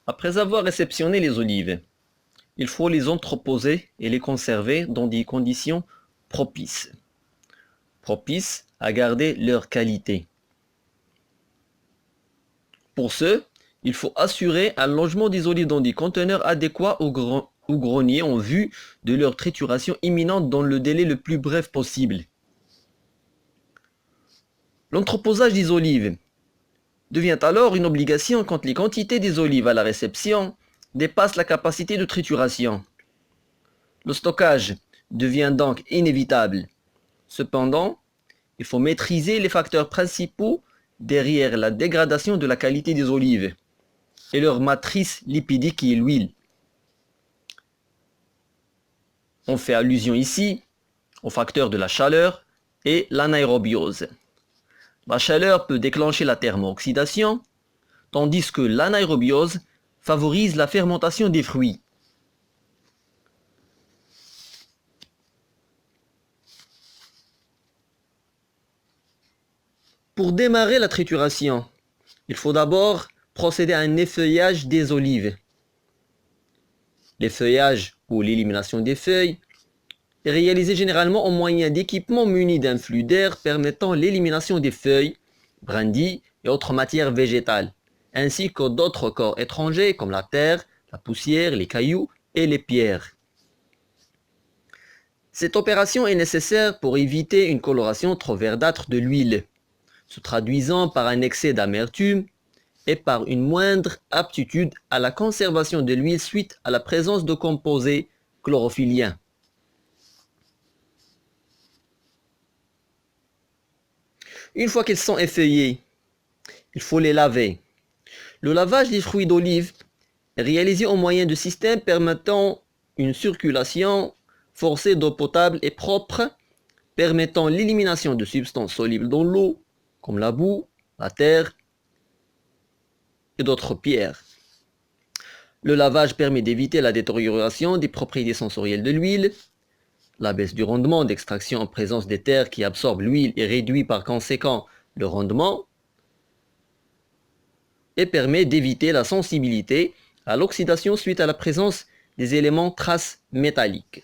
Après avoir réceptionné les olives, il faut les entreposer et les conserver dans des conditions propices, propices à garder leur qualité. Pour ce, il faut assurer un logement des olives dans des conteneurs adéquats au grenier en vue de leur trituration imminente dans le délai le plus bref possible. L'entreposage des olives devient alors une obligation quand les quantités des olives à la réception dépassent la capacité de trituration. Le stockage devient donc inévitable. Cependant, il faut maîtriser les facteurs principaux derrière la dégradation de la qualité des olives et leur matrice lipidique qui est l'huile. On fait allusion ici aux facteurs de la chaleur et l'anaérobiose. La chaleur peut déclencher la thermooxydation, tandis que l'anaérobiose favorise la fermentation des fruits. Pour démarrer la trituration, il faut d'abord procéder à un effeuillage des olives. L'effeuillage ou l'élimination des feuilles est réalisé généralement au moyen d'équipements munis d'un flux d'air permettant l'élimination des feuilles, brindilles et autres matières végétales, ainsi que d'autres corps étrangers comme la terre, la poussière, les cailloux et les pierres. Cette opération est nécessaire pour éviter une coloration trop verdâtre de l'huile, se traduisant par un excès d'amertume et par une moindre aptitude à la conservation de l'huile suite à la présence de composés chlorophylliens. Une fois qu'ils sont effeuillés, il faut les laver. Le lavage des fruits d'olive est réalisé au moyen de systèmes permettant une circulation forcée d'eau potable et propre, permettant l'élimination de substances solubles dans l'eau, comme la boue, la terre et d'autres pierres. Le lavage permet d'éviter la détérioration des propriétés sensorielles de l'huile, la baisse du rendement d'extraction en présence des terres qui absorbent l'huile et réduit par conséquent le rendement, et permet d'éviter la sensibilité à l'oxydation suite à la présence des éléments traces métalliques.